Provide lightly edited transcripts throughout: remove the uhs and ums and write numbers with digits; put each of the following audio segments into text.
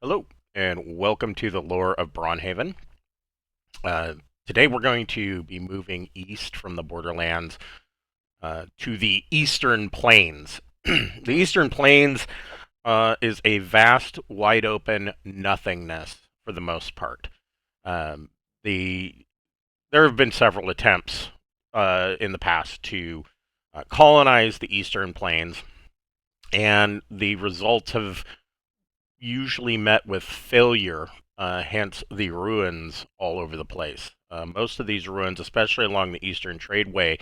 Hello, and welcome to the lore of Braunhaven. Today we're going to be moving east from the Borderlands to the Eastern Plains. The Eastern Plains is a vast, wide open nothingness for the most part. Um, the There have been several attempts in the past to colonize the Eastern Plains, and the results have usually met with failure, hence the ruins all over the place. Most of these ruins, especially along the Eastern Tradeway,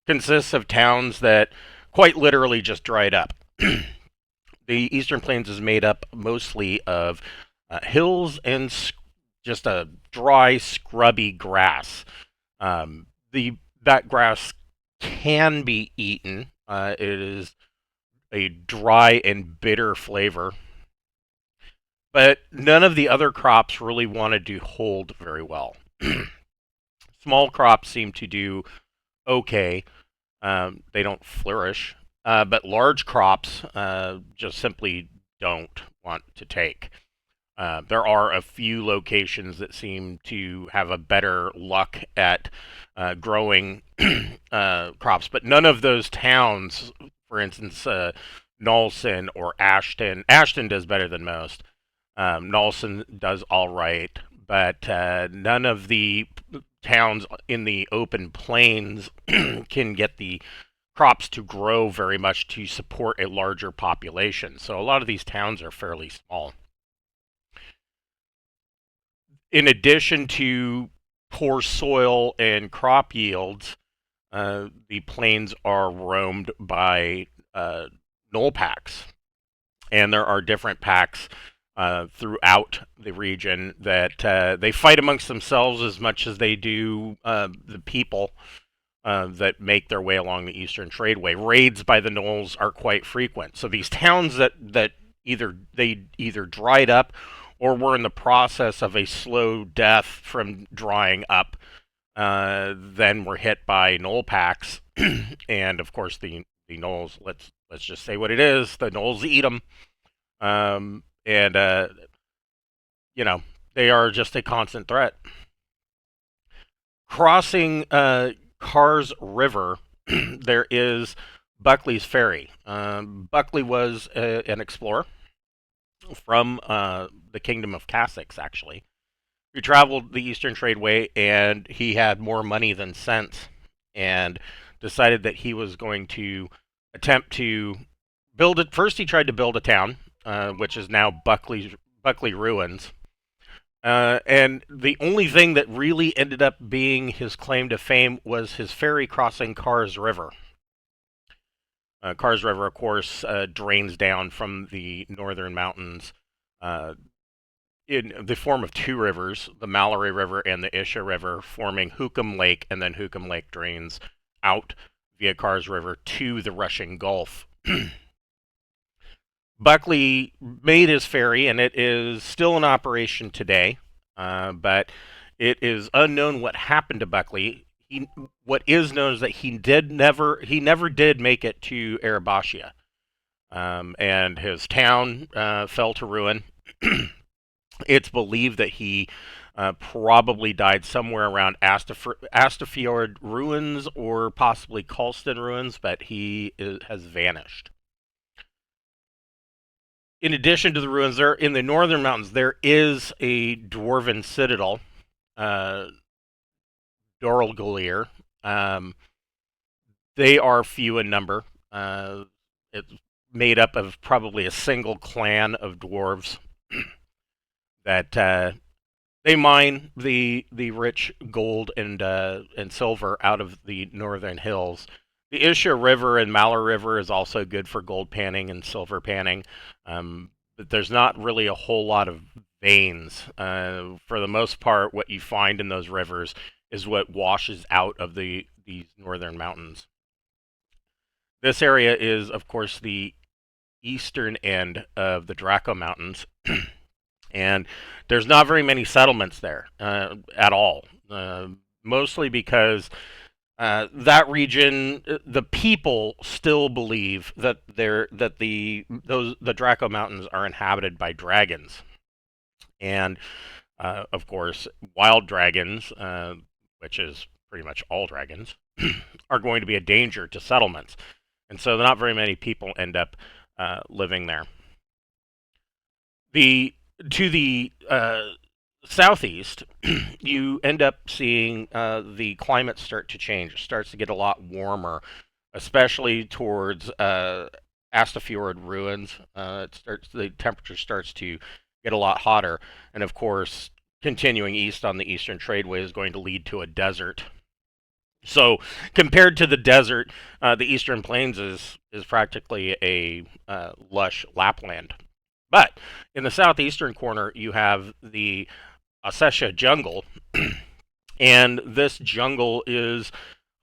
consists of towns that quite literally just dried up. The Eastern Plains is made up mostly of hills and just a dry, scrubby grass. The That grass can be eaten. It is a dry and bitter flavor, but none of the other crops really wanted to hold very well. Small crops seem to do okay. They don't flourish, but large crops just simply don't want to take. There are a few locations that seem to have a better luck at growing crops, but none of those towns, for instance, Nolson or Ashton. Ashton does better than most. Nolson does all right, but none of the towns in the open plains can get the crops to grow very much to support a larger population. So a lot of these towns are fairly small. In addition to poor soil and crop yields, the plains are roamed by gnoll packs, and there are different packs throughout the region that they fight amongst themselves as much as they do the people that make their way along the Eastern Tradeway. Raids by the gnolls are quite frequent. So these towns that either dried up or were in the process of a slow death from drying up, then were hit by gnoll packs, and of course the gnolls. Let's just say what it is. The gnolls eat them. And you know, they are just a constant threat. Crossing Cars River, there is Buckley's Ferry. Buckley was an explorer from the Kingdom of Casix, actually. He traveled the Eastern Tradeway, and he had more money than sense, and decided that he was going to attempt to build it. First, he tried to build a town, which is now Buckley Ruins. And the only thing that really ended up being his claim to fame was his ferry crossing Cars River. Cars River, of course, drains down from the northern mountains in the form of two rivers, the Mallory River and the Isha River, forming Hookham Lake, and then Hookham Lake drains out via Cars River to the Russian Gulf. Buckley made his ferry, and it is still in operation today, but it is unknown what happened to Buckley. What is known is that he never did make it to Erebachia, and his town fell to ruin. It's believed that he probably died somewhere around Astafjord ruins or possibly Karlston ruins, but has vanished. In addition to the ruins, there in the northern mountains there is a dwarven citadel, uh, Doralgolir. Um, they are few in number. It's made up of probably a single clan of dwarves that they mine the rich gold and silver out of the northern hills. The Isha River and Mallory River is also good for gold panning and silver panning, but there's not really a whole lot of veins. For the most part, what you find in those rivers is what washes out of these northern mountains. This area is, of course, the eastern end of the Draco Mountains, and there's not very many settlements there at all. Mostly because that region, the people still believe that the Draco Mountains are inhabited by dragons. And of course, wild dragons, which is pretty much all dragons, are going to be a danger to settlements. And so not very many people end up living there. To the southeast, you end up seeing the climate start to change. It starts to get a lot warmer, especially towards Astafjord ruins. The temperature starts to get a lot hotter, and of course, continuing east on the eastern tradeway is going to lead to a desert. So, compared to the desert, the eastern plains is practically a lush lapland. But in the southeastern corner, you have the Ossetia jungle, and this jungle is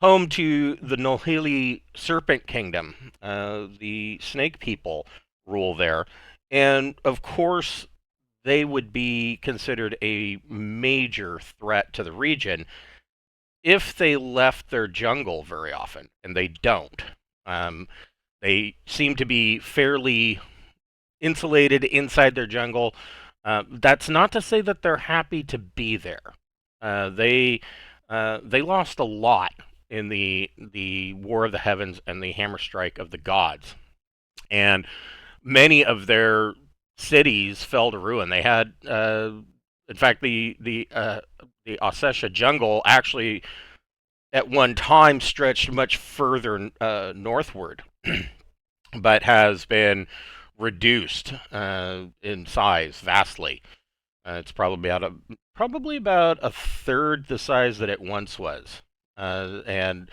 home to the Nohili Serpent Kingdom. The snake people rule there. And of course, they would be considered a major threat to the region if they left their jungle very often, and they don't. Um, they seem to be fairly insulated inside their jungle. That's not to say that they're happy to be there. They lost a lot in the War of the Heavens and the Hammer Strike of the Gods, and many of their cities fell to ruin. They had, in fact, the Ossetia jungle actually at one time stretched much further northward, but has been reduced in size vastly. It's probably about a third the size that it once was. And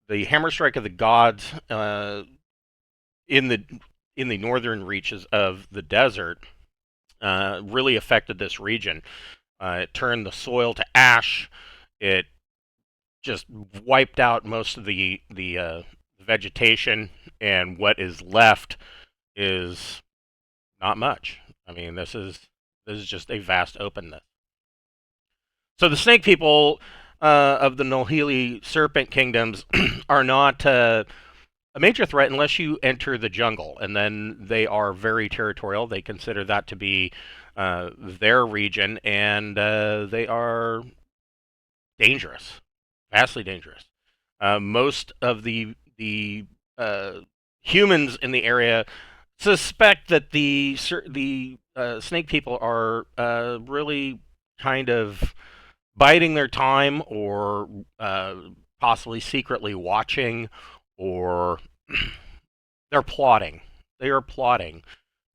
the Hammer Strike of the Gods in the in the northern reaches of the desert really affected this region. It turned the soil to ash. It just wiped out most of the vegetation, and what is left is not much. I mean, this is just a vast openness. So the snake people of the Nohili serpent kingdoms are not a major threat unless you enter the jungle, and then they are very territorial. They consider that to be their region, and they are dangerous, vastly dangerous. Most of the humans in the area suspect that the snake people are really kind of biding their time, or possibly secretly watching, or they're plotting. They are plotting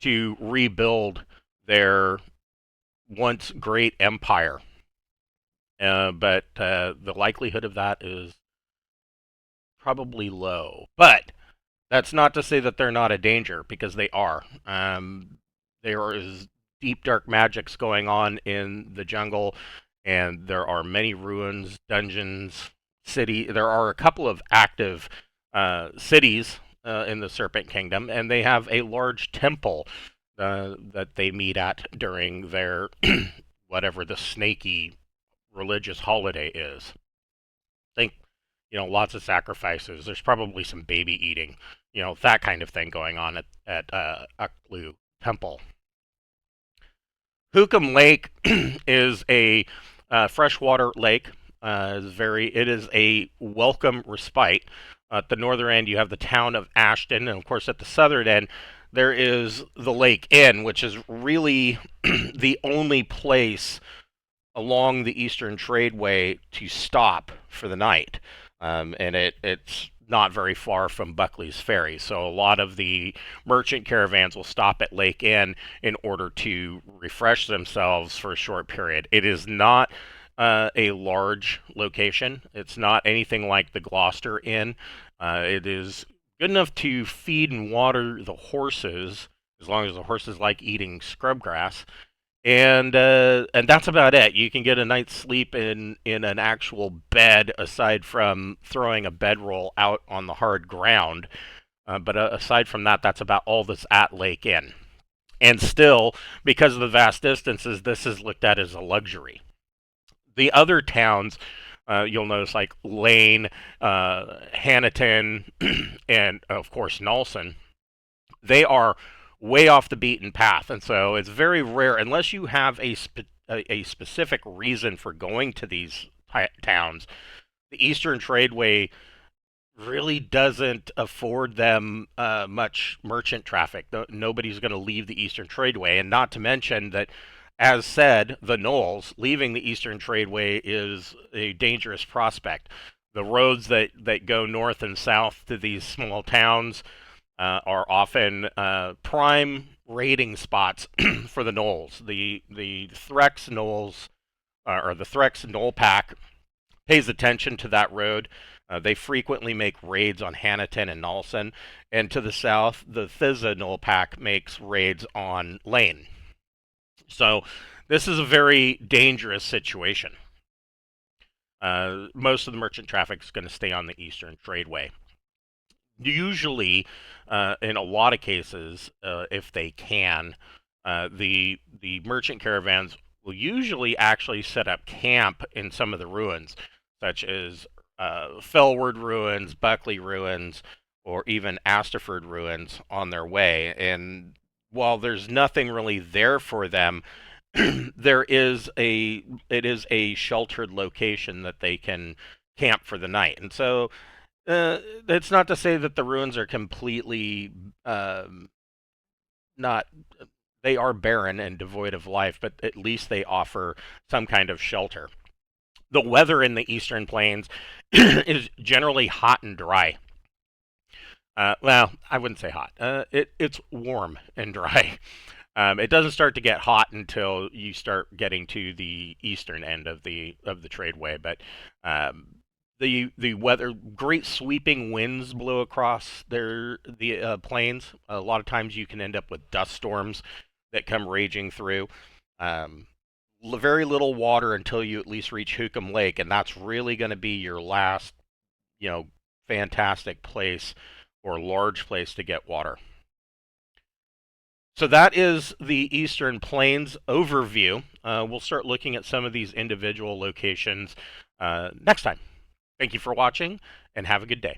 to rebuild their once great empire. But the likelihood of that is probably low. But that's not to say that they're not a danger, because they are. There is deep, dark magics going on in the jungle, and there are many ruins, dungeons, city. There are a couple of active cities in the Serpent Kingdom, and they have a large temple that they meet at during their whatever the snaky religious holiday is. Think, lots of sacrifices. There's probably some baby eating, that kind of thing going on at Uklu Temple. Hukum Lake is a freshwater lake. It is a welcome respite. At the northern end, you have the town of Ashton, and of course, at the southern end, there is the Lake Inn, which is really the only place along the Eastern Tradeway to stop for the night. And it's not very far from Buckley's Ferry. So a lot of the merchant caravans will stop at Lake Inn in order to refresh themselves for a short period. It is not a large location. It's not anything like the Gloucester Inn. It is good enough to feed and water the horses, as long as the horses like eating scrub grass. And that's about it. You can get a night's sleep in an actual bed, aside from throwing a bedroll out on the hard ground. But aside from that, that's about all that's at Lake Inn. And still, because of the vast distances, this is looked at as a luxury. The other towns, you'll notice, like Lane, Hannington, and of course Nolson, they are way off the beaten path. And so it's very rare, unless you have a specific reason for going to these towns. The Eastern Tradeway really doesn't afford them much merchant traffic. Nobody's going to leave the Eastern Tradeway, and not to mention that, as said, the gnolls leaving the Eastern Tradeway is a dangerous prospect. The roads that go north and south to these small towns are often prime raiding spots for the gnolls. The Threx gnolls, or the Threx gnoll pack, pays attention to that road. They frequently make raids on Hannington and Nalson, and to the south, the Thizza gnoll pack makes raids on Lane. So this is a very dangerous situation. Most of the merchant traffic is going to stay on the Eastern Tradeway. Usually, in a lot of cases, if they can, the merchant caravans will usually actually set up camp in some of the ruins, such as Fellward ruins, Buckley ruins, or even Asterford ruins on their way. And while there's nothing really there for them, it is a sheltered location that they can camp for the night. And so it's not to say that the ruins are completely not. They are barren and devoid of life, but at least they offer some kind of shelter. The weather in the Eastern Plains is generally hot and dry. Well, I wouldn't say hot. It's warm and dry. It doesn't start to get hot until you start getting to the eastern end of the tradeway. But the weather, great sweeping winds blow across the plains. A lot of times you can end up with dust storms that come raging through. Very little water until you at least reach Hookham Lake, and that's really going to be your last, fantastic place or large place to get water. So that is the Eastern Plains overview. We'll start looking at some of these individual locations next time. Thank you for watching, and have a good day.